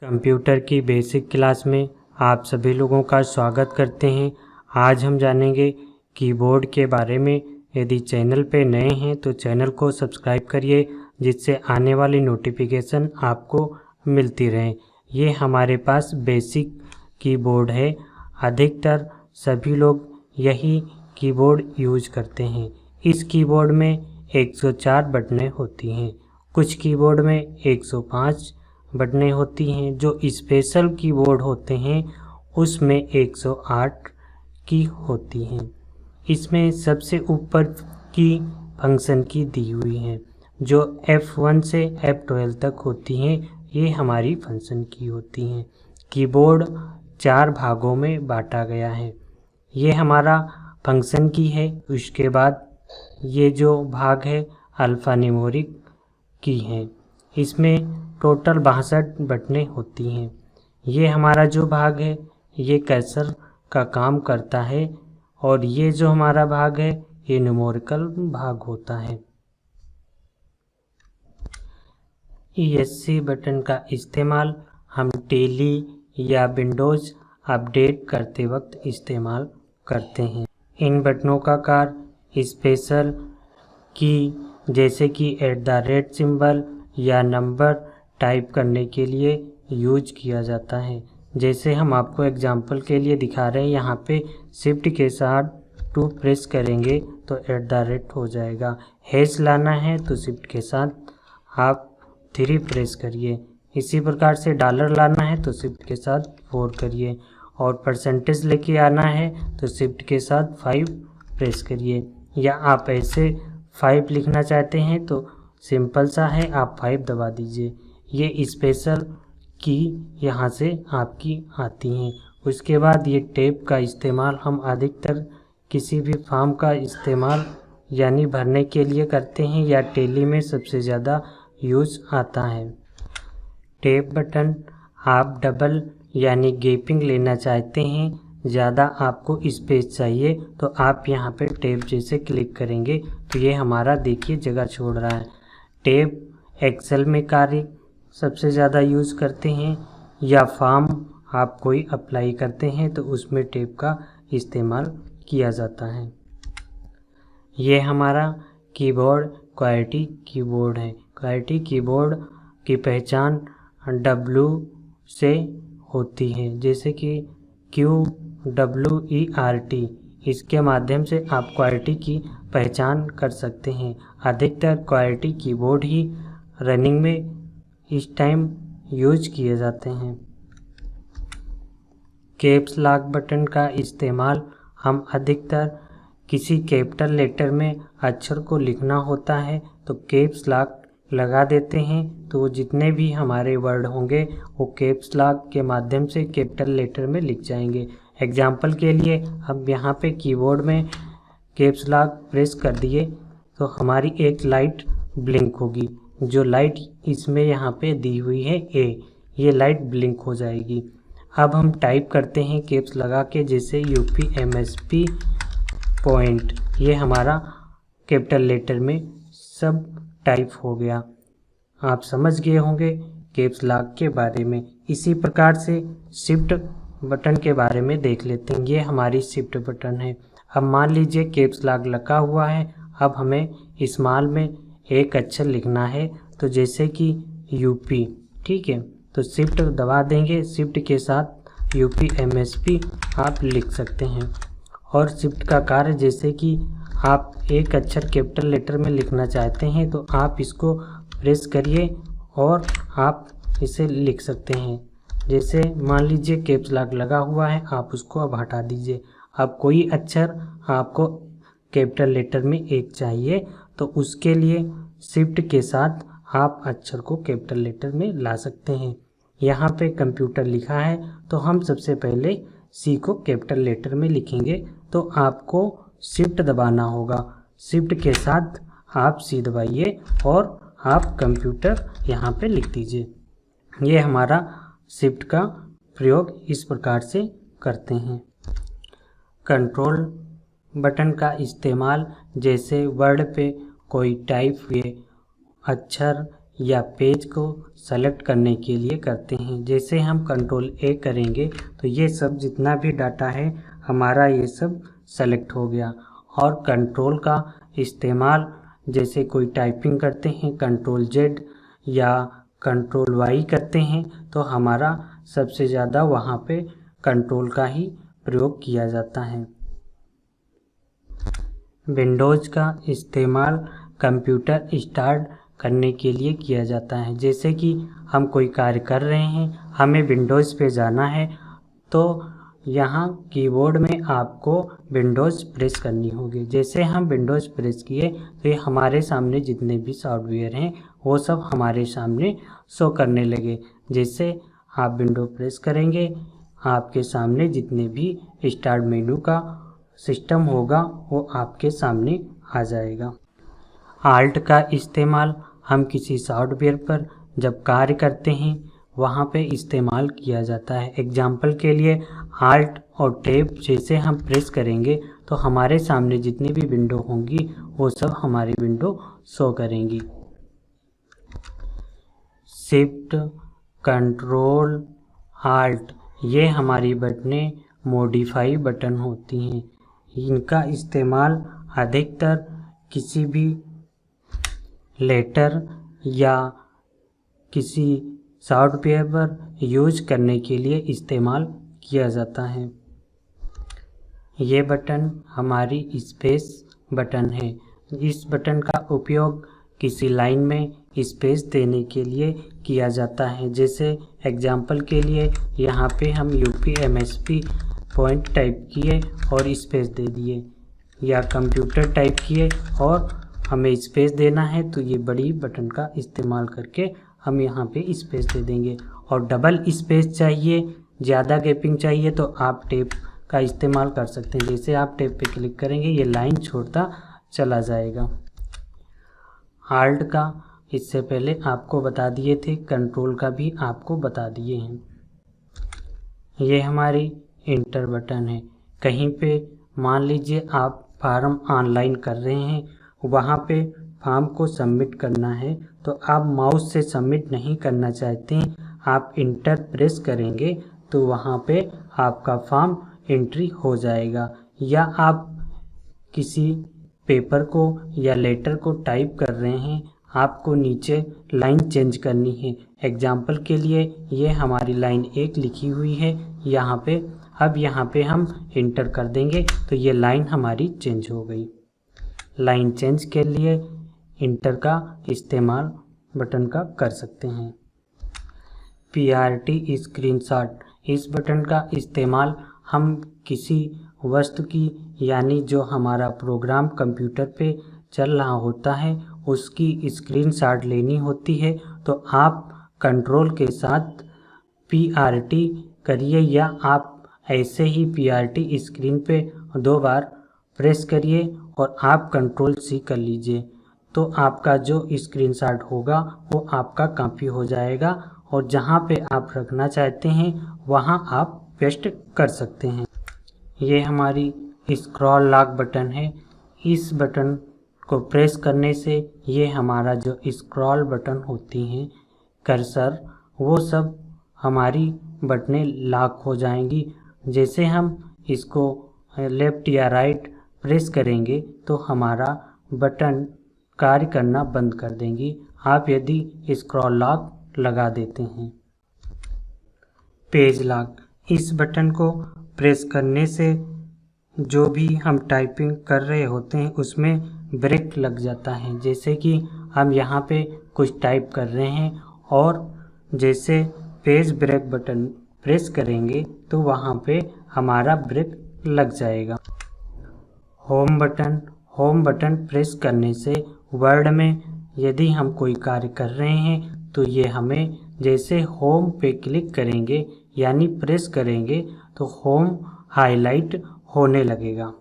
Computer की basic class में आप सभी लोगों का स्वागत करते हैं। आज हम जानेंगे कीबोर्ड के बारे में। यदि चैनल पे नए हैं तो चैनल को सब्सक्राइब करिए, जिससे आने वाली नोटिफिकेशन आपको मिलती रहे। ये हमारे पास बेसिक कीबोर्ड है। अधिकतर सभी लोग यही कीबोर्ड यूज करते हैं। इस कीबोर्ड में 104 बटनें होती हैं। कुछ कीबोर्ड में 105 बटनें होती हैं। जो स्पेशल कीबोर्ड होते हैं उसमें 108 की होती हैं। इसमें सबसे ऊपर की फंक्शन की दी हुई हैं, जो F1 से F12 तक होती हैं। ये हमारी फंक्शन की होती हैं। कीबोर्ड 4 भागों में बांटा गया है। ये हमारा फंक्शन की है। उसके बाद ये जो भाग है अल्फ़ान्यूमेरिक की है। इसमें टोटल 62 बटनें होती हैं। ये हमारा जो भाग है ये कर्सर का काम करता है, और ये जो हमारा भाग है ये न्यूमेरिकल भाग होता है। ESC बटन का इस्तेमाल हम टेली या विंडोज़ अपडेट करते वक्त इस्तेमाल करते हैं। इन बटनों का कार्य स्पेशल की जैसे कि @ सिंबल या नंबर टाइप करने के लिए यूज किया जाता है। जैसे हम आपको एग्जांपल के लिए दिखा रहे हैं, यहाँ पे शिफ्ट के साथ 2 प्रेस करेंगे तो @ हो जाएगा। हैश लाना है तो शिफ्ट के साथ आप 3 प्रेस करिए। इसी प्रकार से डॉलर लाना है तो शिफ्ट के साथ 4 करिए, और परसेंटेज लेके आना है तो शिफ्ट के साथ 5 प्रेस करिए। या आप ऐसे 5 लिखना चाहते हैं तो सिंपल सा है, आप 5 दबा दीजिए। ये स्पेशल की यहाँ से आपकी आती हैं। उसके बाद ये टेप का इस्तेमाल हम अधिकतर किसी भी फॉर्म का इस्तेमाल यानी भरने के लिए करते हैं, या टेली में सबसे ज़्यादा यूज आता है। टेप बटन आप डबल यानी गैपिंग लेना चाहते हैं, ज़्यादा आपको स्पेस चाहिए तो आप यहाँ पे टेप जैसे क्लिक करेंगे तो ये हमारा देखिए जगह छोड़ रहा है। टेप एक्सेल में कार्य सबसे ज़्यादा यूज़ करते हैं, या फॉर्म आप कोई अप्लाई करते हैं तो उसमें टेप का इस्तेमाल किया जाता है। ये हमारा कीबोर्ड क्वालिटी कीबोर्ड है। क्वालिटी कीबोर्ड की पहचान W से होती है, जैसे कि QWERT। इसके माध्यम से आप क्वालिटी की पहचान कर सकते हैं। अधिकतर क्वालिटी कीबोर्ड ही रनिंग में इस टाइम यूज किए जाते हैं। कैप्स लॉक बटन का इस्तेमाल हम अधिकतर किसी कैपिटल लेटर में अक्षर को लिखना होता है तो कैप्स लॉक लगा देते हैं, तो जितने भी हमारे वर्ड होंगे वो कैप्स लॉक के माध्यम से कैपिटल लेटर में लिख जाएंगे। एग्जाम्पल के लिए हम यहाँ पे कीबोर्ड में कैप्स लॉक प्रेस कर दिए तो हमारी एक लाइट ब्लिंक होगी। जो लाइट इसमें यहाँ पे दी हुई है A, ये लाइट ब्लिंक हो जाएगी। अब हम टाइप करते हैं कैप्स लगा के, जैसे UPMSP पॉइंट। ये हमारा कैपिटल लेटर में सब टाइप हो गया। आप समझ गए होंगे कैप्स लॉक के बारे में। इसी प्रकार से शिफ्ट बटन के बारे में देख लेते हैं। ये हमारी शिफ्ट बटन है। अब मान लीजिए कैप्स लॉक लगा हुआ है। अब हमें स्मॉल में एक अक्षर लिखना है, तो जैसे कि UP, ठीक है, तो शिफ्ट दबा देंगे। शिफ्ट के साथ UPMSP आप लिख सकते हैं। और शिफ्ट का कार्य जैसे कि आप एक अक्षर कैपिटल लेटर में लिखना चाहते हैं तो आप इसको प्रेस करिए और आप इसे लिख सकते हैं। जैसे मान लीजिए कैप्स लॉक लगा हुआ है, आप उसको अब हटा दीजिए। अब कोई अक्षर आपको कैपिटल लेटर में एक चाहिए तो उसके लिए शिफ्ट के साथ आप अक्षर को कैपिटल लेटर में ला सकते हैं। यहाँ पे कंप्यूटर लिखा है तो हम सबसे पहले C को कैपिटल लेटर में लिखेंगे, तो आपको शिफ्ट दबाना होगा। शिफ्ट के साथ आप C दबाइए और आप कंप्यूटर यहाँ पे लिख दीजिए। ये हमारा शिफ्ट का प्रयोग इस प्रकार से करते हैं। कंट्रोल बटन का इस्तेमाल जैसे वर्ड पे कोई टाइप हुए अक्षर या पेज को सेलेक्ट करने के लिए करते हैं। जैसे हम कंट्रोल ए करेंगे तो ये सब जितना भी डाटा है हमारा ये सब सेलेक्ट हो गया। और कंट्रोल का इस्तेमाल जैसे कोई टाइपिंग करते हैं कंट्रोल जेड या कंट्रोल वाई करते हैं तो हमारा सबसे ज़्यादा वहाँ पे कंट्रोल का ही प्रयोग किया जाता है। विंडोज़ का इस्तेमाल कंप्यूटर स्टार्ट करने के लिए किया जाता है। जैसे कि हम कोई कार्य कर रहे हैं, हमें विंडोज़ पे जाना है तो यहाँ कीबोर्ड में आपको विंडोज़ प्रेस करनी होगी। जैसे हम विंडोज़ प्रेस किए तो ये हमारे सामने जितने भी सॉफ्टवेयर हैं वो सब हमारे सामने शो करने लगे। जैसे आप विंडो प्रेस करेंगे आपके सामने जितने भी स्टार्ट मेनू का सिस्टम होगा वो आपके सामने आ जाएगा। आल्ट का इस्तेमाल हम किसी सॉफ्टवेयर पर जब कार्य करते हैं वहाँ पे इस्तेमाल किया जाता है। एग्जाम्पल के लिए आल्ट और टैब जैसे हम प्रेस करेंगे तो हमारे सामने जितनी भी विंडो होंगी वो सब हमारी विंडो शो करेंगी। शिफ्ट, कंट्रोल, आल्ट ये हमारी बटनें मॉडिफाई बटन होती हैं। इनका इस्तेमाल अधिकतर किसी भी लेटर या किसी सॉफ्टवेयर पर यूज करने के लिए इस्तेमाल किया जाता है। ये बटन हमारी स्पेस बटन है। इस बटन का उपयोग किसी लाइन में स्पेस देने के लिए किया जाता है। जैसे एग्जाम्पल के लिए यहाँ पे हम UPMSP पॉइंट टाइप किए और स्पेस दे दिए, या कंप्यूटर टाइप किए और हमें स्पेस देना है तो ये बड़ी बटन का इस्तेमाल करके हम यहाँ पे स्पेस दे देंगे। और डबल स्पेस चाहिए, ज़्यादा गैपिंग चाहिए तो आप टेप का इस्तेमाल कर सकते हैं। जैसे आप टेप पे क्लिक करेंगे ये लाइन छोड़ता चला जाएगा। आल्ट का इससे पहले आपको बता दिए थे, कंट्रोल का भी आपको बता दिए हैं। ये हमारी इंटर बटन है। कहीं पे मान लीजिए आप फॉर्म ऑनलाइन कर रहे हैं, वहाँ पे फॉर्म को सबमिट करना है तो आप माउस से सबमिट नहीं करना चाहते हैं, आप इंटर प्रेस करेंगे तो वहाँ पे आपका फॉर्म एंट्री हो जाएगा। या आप किसी पेपर को या लेटर को टाइप कर रहे हैं, आपको नीचे लाइन चेंज करनी है। एग्जाम्पल के लिए ये हमारी लाइन 1 लिखी हुई है यहाँ पे, अब यहाँ पे हम इंटर कर देंगे तो ये लाइन हमारी चेंज हो गई। लाइन चेंज के लिए इंटर का इस्तेमाल बटन का कर सकते हैं। PRT स्क्रीनशॉट, इस बटन का इस्तेमाल हम किसी वस्तु की यानी जो हमारा प्रोग्राम कंप्यूटर पे चल रहा होता है उसकी स्क्रीनशॉट लेनी होती है तो आप कंट्रोल के साथ PRT करिए, या आप ऐसे ही PRT स्क्रीन पे 2 बार प्रेस करिए और आप कंट्रोल C कर लीजिए तो आपका जो स्क्रीनशॉट होगा वो आपका कॉपी हो जाएगा और जहाँ पे आप रखना चाहते हैं वहाँ आप पेस्ट कर सकते हैं। ये हमारी स्क्रॉल लॉक बटन है। इस बटन को प्रेस करने से ये हमारा जो स्क्रॉल बटन होती हैं कर्सर वो सब हमारी बटनें लॉक हो जाएंगी। जैसे हम इसको लेफ़्ट या राइट प्रेस करेंगे तो हमारा बटन कार्य करना बंद कर देंगी, आप यदि स्क्रॉल लॉक लगा देते हैं। पेज लॉक, इस बटन को प्रेस करने से जो भी हम टाइपिंग कर रहे होते हैं उसमें ब्रेक लग जाता है। जैसे कि हम यहाँ पे कुछ टाइप कर रहे हैं और जैसे पेज ब्रेक बटन प्रेस करेंगे तो वहाँ पे हमारा ब्रेक लग जाएगा। Home button, home button press करने से वर्ड में यदि हम कोई कार्य कर रहे हैं तो ये हमें जैसे होम पे क्लिक करेंगे यानी प्रेस करेंगे तो होम हाईलाइट होने लगेगा।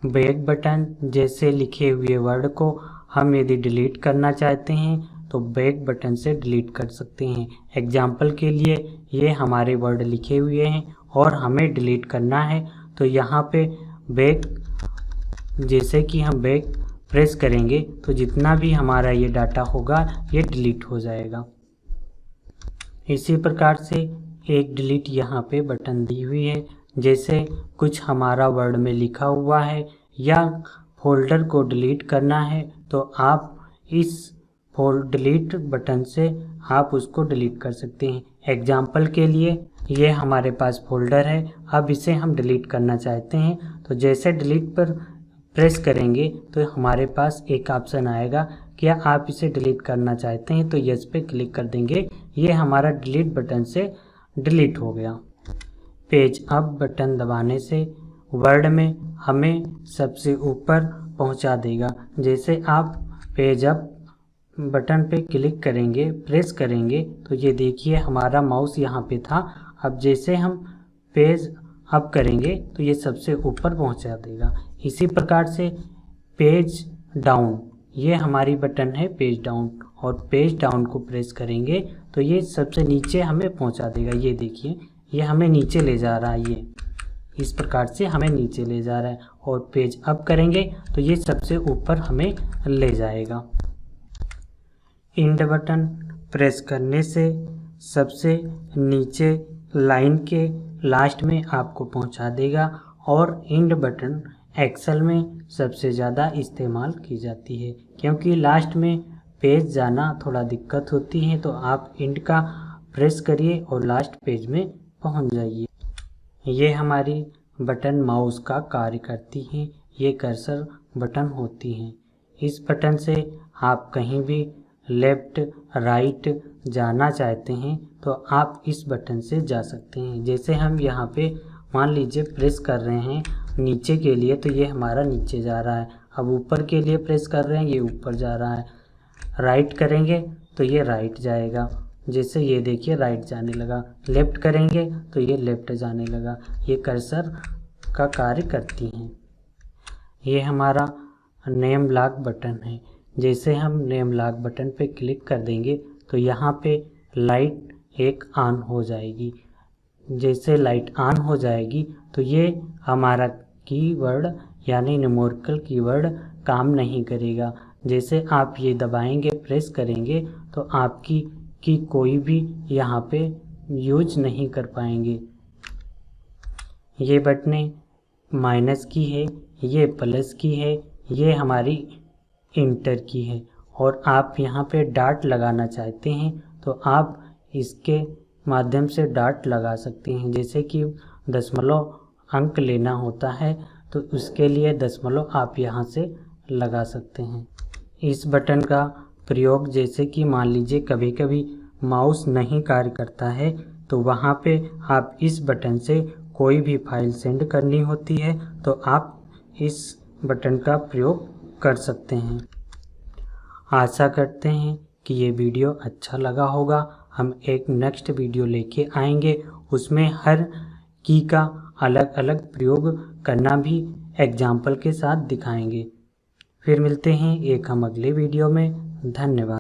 बैक बटन, जैसे लिखे हुए वर्ड को हम यदि डिलीट करना चाहते हैं तो बैक बटन से डिलीट कर सकते हैं। एग्जाम्पल के लिए ये हमारे वर्ड लिखे हुए हैं और हमें डिलीट करना है तो यहाँ पे बैक, जैसे कि हम बैक प्रेस करेंगे तो जितना भी हमारा ये डाटा होगा ये डिलीट हो जाएगा। इसी प्रकार से एक डिलीट यहाँ पे बटन दी हुई है। जैसे कुछ हमारा वर्ड में लिखा हुआ है या फोल्डर को डिलीट करना है तो आप इस डिलीट बटन से आप उसको डिलीट कर सकते हैं। एग्जाम्पल के लिए ये हमारे पास फोल्डर है, अब इसे हम डिलीट करना चाहते हैं तो जैसे डिलीट पर प्रेस करेंगे तो हमारे पास एक ऑप्शन आएगा, क्या आप इसे डिलीट करना चाहते हैं, तो यस पे क्लिक कर देंगे। ये हमारा डिलीट बटन से डिलीट हो गया। पेज अप बटन दबाने से वर्ड में हमें सबसे ऊपर पहुंचा देगा। जैसे आप पेज अप बटन पे क्लिक करेंगे, प्रेस करेंगे तो ये देखिए हमारा माउस यहाँ पे था। अब जैसे हम पेज अप करेंगे तो ये सबसे ऊपर पहुंचा देगा। इसी प्रकार से पेज डाउन, ये हमारी बटन है पेज डाउन, और पेज डाउन को प्रेस करेंगे तो ये सबसे नीचे हमें पहुंचा देगा। ये देखिए ये हमें नीचे ले जा रहा है, ये इस प्रकार से हमें नीचे ले जा रहा है। और पेज अप करेंगे तो ये सबसे ऊपर हमें ले जाएगा। इंड बटन प्रेस करने से सबसे नीचे लाइन के लास्ट में आपको पहुंचा देगा। और इंड बटन एक्सेल में सबसे ज़्यादा इस्तेमाल की जाती है, क्योंकि लास्ट में पेज जाना थोड़ा दिक्कत होती है, तो आप इंड का प्रेस करिए और लास्ट पेज में पहुंच जाइए। ये हमारी बटन माउस का कार्य करती हैं, ये कर्सर बटन होती हैं। इस बटन से आप कहीं भी लेफ्ट राइट जाना चाहते हैं तो आप इस बटन से जा सकते हैं। जैसे हम यहाँ पे मान लीजिए प्रेस कर रहे हैं नीचे के लिए तो ये हमारा नीचे जा रहा है। अब ऊपर के लिए प्रेस कर रहे हैं, ये ऊपर जा रहा है। राइट करेंगे तो ये राइट जाएगा, जैसे ये देखिए राइट जाने लगा। लेफ़्ट करेंगे तो ये लेफ़्ट जाने लगा। ये कर्सर का कार्य करती हैं। ये हमारा नेम लॉक बटन है। जैसे हम नेम लॉक बटन पे क्लिक कर देंगे तो यहाँ पे लाइट एक ऑन हो जाएगी। जैसे लाइट ऑन हो जाएगी तो ये हमारा कीवर्ड यानी न्यूमेरिकल कीवर्ड काम नहीं करेगा। जैसे आप ये दबाएंगे प्रेस करेंगे तो आपकी की कोई भी यहाँ पे यूज नहीं कर पाएंगे। ये बटनें माइनस की है, ये प्लस की है, ये हमारी इंटर की है। और आप यहाँ पे डॉट लगाना चाहते हैं तो आप इसके माध्यम से डॉट लगा सकते हैं। जैसे कि दशमलव अंक लेना होता है तो उसके लिए दशमलव आप यहाँ से लगा सकते हैं। इस बटन का प्रयोग जैसे कि मान लीजिए कभी कभी माउस नहीं कार्य करता है तो वहाँ पे आप इस बटन से कोई भी फाइल सेंड करनी होती है तो आप इस बटन का प्रयोग कर सकते हैं। आशा करते हैं कि ये वीडियो अच्छा लगा होगा। हम एक नेक्स्ट वीडियो लेके आएंगे, उसमें हर की का अलग अलग प्रयोग करना भी एग्जाम्पल के साथ दिखाएंगे। फिर मिलते हैं एक हम अगले वीडियो में। धन्यवाद।